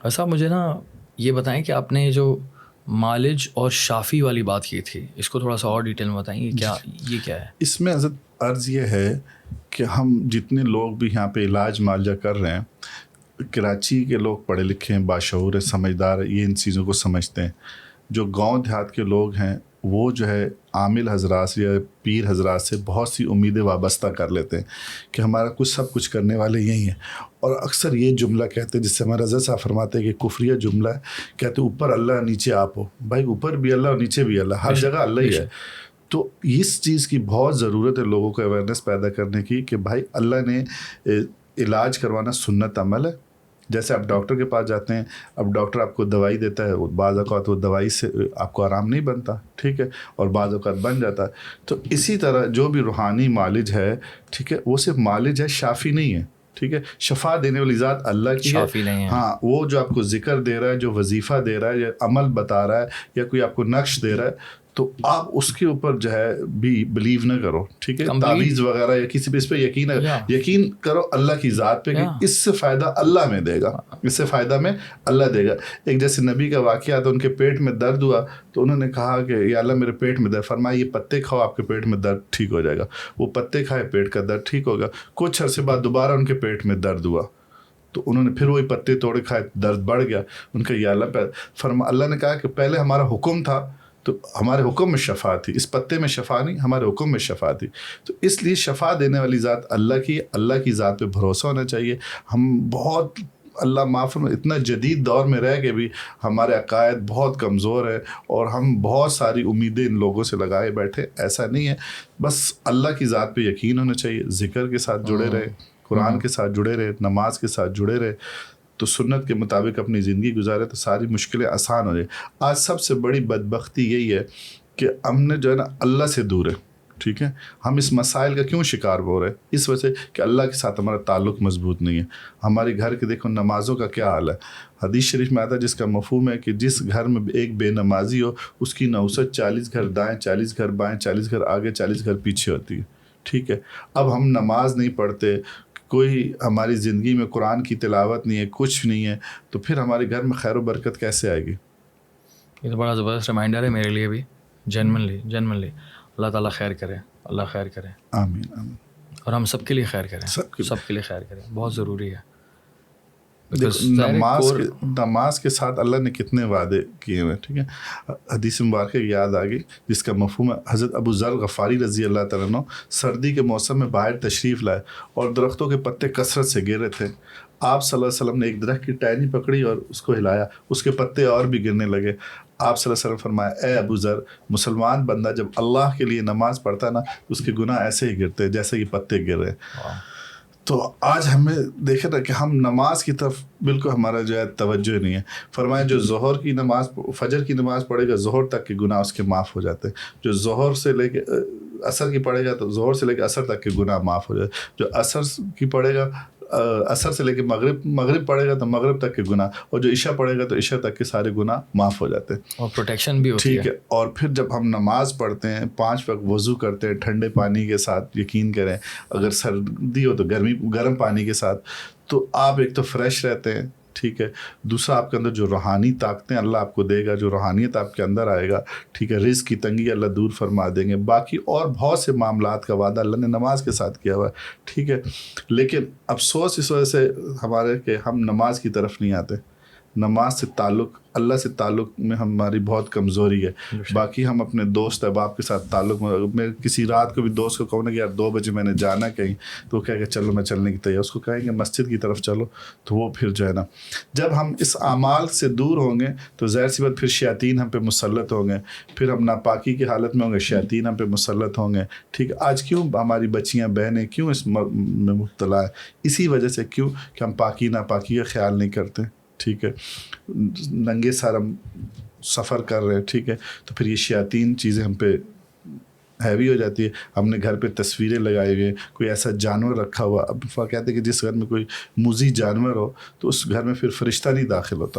ایسا مجھے نا یہ بتائیں کہ آپ نے جو مالج اور شافی والی بات کی تھی، اس کو تھوڑا سا اور ڈیٹیل میں بتائیں، یہ کیا ہے؟ اس میں حضرت عرض یہ ہے کہ ہم جتنے لوگ بھی یہاں پہ علاج معالجہ کر رہے ہیں، کراچی کے لوگ پڑھے لکھے ہیں، باشعور ہیں، سمجھدار ہیں، یہ ان چیزوں کو سمجھتے ہیں. جو گاؤں دیہات کے لوگ ہیں وہ جو ہے عامل حضرات یا پیر حضرات سے بہت سی امیدیں وابستہ کر لیتے ہیں کہ ہمارا کچھ سب کچھ کرنے والے یہی ہیں. اور اکثر یہ جملہ کہتے ہیں جس سے ہمارا رضا صاحب فرماتے ہیں کہ کفریہ جملہ ہے، کہتے ہیں اوپر اللہ نیچے آپ ہو. بھائی اوپر بھی اللہ اور نیچے بھی اللہ، ہر جگہ اللہ ہی ہے. تو اس چیز کی بہت ضرورت ہے لوگوں کو اویئرنیس پیدا کرنے کی کہ بھائی اللہ نے علاج کروانا سنت عمل ہے. جیسے آپ ڈاکٹر کے پاس جاتے ہیں، اب ڈاکٹر آپ کو دوائی دیتا ہے، بعض اوقات وہ دوائی سے آپ کو آرام نہیں بنتا، ٹھیک ہے، اور بعض اوقات بن جاتا ہے. تو اسی طرح جو بھی روحانی معالج ہے، ٹھیک ہے، وہ صرف معالج ہے، شافی نہیں ہے. ٹھیک ہے، شفا دینے والی ذات اللہ کی ہے. شافی نہیں ہے. ہاں، وہ جو آپ کو ذکر دے رہا ہے، جو وظیفہ دے رہا ہے، یا عمل بتا رہا ہے، یا کوئی آپ کو نقش دے رہا ہے، تو آپ اس کے اوپر جو ہے بھی بلیو نہ کرو. ٹھیک ہے، تعویذ وغیرہ یا کسی بھی اس پہ یقین کرو اللہ کی ذات پہ کہ اس سے فائدہ اللہ میں دے گا، اس سے فائدہ میں اللہ دے گا. ایک جیسے نبی کا واقعہ تھا، ان کے پیٹ میں درد ہوا تو انہوں نے کہا کہ یا اللہ میرے پیٹ میں درد، فرمایا یہ پتے کھاؤ، آپ کے پیٹ میں درد ٹھیک ہو جائے گا. وہ پتے کھائے، پیٹ کا درد ٹھیک ہوگا. کچھ عرصے بعد دوبارہ ان کے پیٹ میں درد ہوا تو انہوں نے پھر وہی پتے توڑے کھائے، درد بڑھ گیا. ان کا یا اللہ اللہ نے کہا کہ پہلے ہمارا حکم تھا تو ہمارے حکم میں شفا تھی، اس پتے میں شفا نہیں، ہمارے حکم میں شفا تھی. تو اس لیے شفا دینے والی ذات اللہ کی ذات پہ بھروسہ ہونا چاہیے. ہم بہت اللہ معاف میں اتنا جدید دور میں رہ کے بھی ہمارے عقائد بہت کمزور ہیں اور ہم بہت ساری امیدیں ان لوگوں سے لگائے بیٹھے. ایسا نہیں ہے، بس اللہ کی ذات پہ یقین ہونا چاہیے، ذکر کے ساتھ جڑے رہے، قرآن کے ساتھ جڑے رہے، نماز کے ساتھ جڑے رہے، تو سنت کے مطابق اپنی زندگی گزارے تو ساری مشکلیں آسان ہو جائیں. آج سب سے بڑی بدبختی یہی ہے کہ ہم نے جو ہے نا اللہ سے دور ہے. ٹھیک ہے، ہم اس مسائل کا کیوں شکار ہو رہے ہیں؟ اس وجہ سے کہ اللہ کے ساتھ ہمارا تعلق مضبوط نہیں ہے. ہمارے گھر کے دیکھو نمازوں کا کیا حال ہے. حدیث شریف میں آتا ہے جس کا مفہوم ہے کہ جس گھر میں ایک بے نمازی ہو اس کی نوسط 40 گھر دائیں، 40 گھر بائیں، 40 گھر آگے، 40 گھر پیچھے ہوتی ہے. ٹھیک ہے، اب ہم نماز نہیں پڑھتے، کوئی ہماری زندگی میں قرآن کی تلاوت نہیں ہے، کچھ نہیں ہے، تو پھر ہمارے گھر میں خیر و برکت کیسے آئے گی؟ یہ تو بڑا زبردست ریمائنڈر ہے میرے لیے بھی، جنمنلی. اللہ تعالیٰ خیر کرے، اللہ خیر کرے. آمین آمین. اور ہم سب کے لیے خیر کریں، سب کے لیے خیر کریں، بہت ضروری ہے. نماز کے ساتھ اللہ نے کتنے وعدے کیے ہوئے. ٹھیک ہے، حدیث مبارکہ یاد آ گئی جس کا مفہوم ہے حضرت ابو ذر غفاری رضی اللہ تعالیٰ عنہ سردی کے موسم میں باہر تشریف لائے اور درختوں کے پتے کثرت سے گرے تھے. آپ صلی اللہ علیہ وسلم نے ایک درخت کی ٹہنی پکڑی اور اس کو ہلایا، اس کے پتے اور بھی گرنے لگے. آپ صلی اللہ علیہ وسلم فرمایا، اے ابو ذر، مسلمان بندہ جب اللہ کے لیے نماز پڑھتا ہے نا اس کے گناہ ایسے ہی گرتے جیسے کہ پتے گر رہے. تو آج ہمیں دیکھے نا کہ ہم نماز کی طرف بالکل ہمارا جو ہے توجہ نہیں ہے. فرمایا جو ظہر کی نماز، فجر کی نماز پڑھے گا ظہر تک کے گناہ اس کے معاف ہو جاتے ہیں. جو ظہر سے لے کے عصر کی پڑھے گا تو ظہر سے لے کے عصر تک کے گناہ معاف ہو جاتے ہیں. جو عصر کی پڑھے گا، عصر سے لے کے مغرب پڑھے گا تو مغرب تک کے گناہ، اور جو عشاء پڑھے گا تو عشاء تک کے سارے گناہ معاف ہو جاتے ہیں. اور پروٹیکشن بھی ہوتی ہے. ٹھیک ہے، اور پھر جب ہم نماز پڑھتے ہیں 5 وقت وضو کرتے ہیں ٹھنڈے پانی کے ساتھ، یقین کریں اگر سردی ہو تو گرم پانی کے ساتھ، تو آپ ایک تو فریش رہتے ہیں. ٹھیک ہے، دوسرا آپ کے اندر جو روحانی طاقتیں اللہ آپ کو دے گا، جو روحانیت آپ کے اندر آئے گا، ٹھیک ہے، رزق کی تنگی اللہ دور فرما دیں گے. باقی اور بہت سے معاملات کا وعدہ اللہ نے نماز کے ساتھ کیا ہوا ہے. ٹھیک ہے، لیکن افسوس اس وجہ سے ہمارے کہ ہم نماز کی طرف نہیں آتے. نماز سے تعلق، اللہ سے تعلق میں ہماری بہت کمزوری ہے. باقی ہم اپنے دوست احباب کے ساتھ تعلق میں کسی رات کو بھی دوست کو کہوں نا کہ یار 2 بجے میں نے جانا کہیں، تو وہ کہے گا چلو میں چلنے کی تیار. اس کو کہیں گے مسجد کی طرف چلو، تو وہ پھر جو ہے نا جب ہم اس اعمال سے دور ہوں گے تو ظاہر سی بات پھر شیاطین ہم پہ مسلط ہوں گے، پھر ہم ناپاکی کی حالت میں ہوں گے، شیاطین ہم پہ مسلط ہوں گے. ٹھیک ہے، آج کیوں ہماری بچیاں بہنیں کیوں اس میں مبتلا ہے؟ اسی وجہ سے کیوں کہ ہم پاکی ناپاکی کا خیال نہیں کرتے. ٹھیک ہے، ننگے سر ہم سفر کر رہے ہیں. ٹھیک ہے، تو پھر یہ شیاطین چیزیں ہم پہ ہیوی ہو جاتی ہے. ہم نے گھر پہ تصویریں لگائی ہوئی ہیں، کوئی ایسا جانور رکھا ہوا. اب کہتے ہیں کہ جس گھر میں کوئی موذی جانور ہو تو اس گھر میں پھر فرشتہ نہیں داخل ہوتا.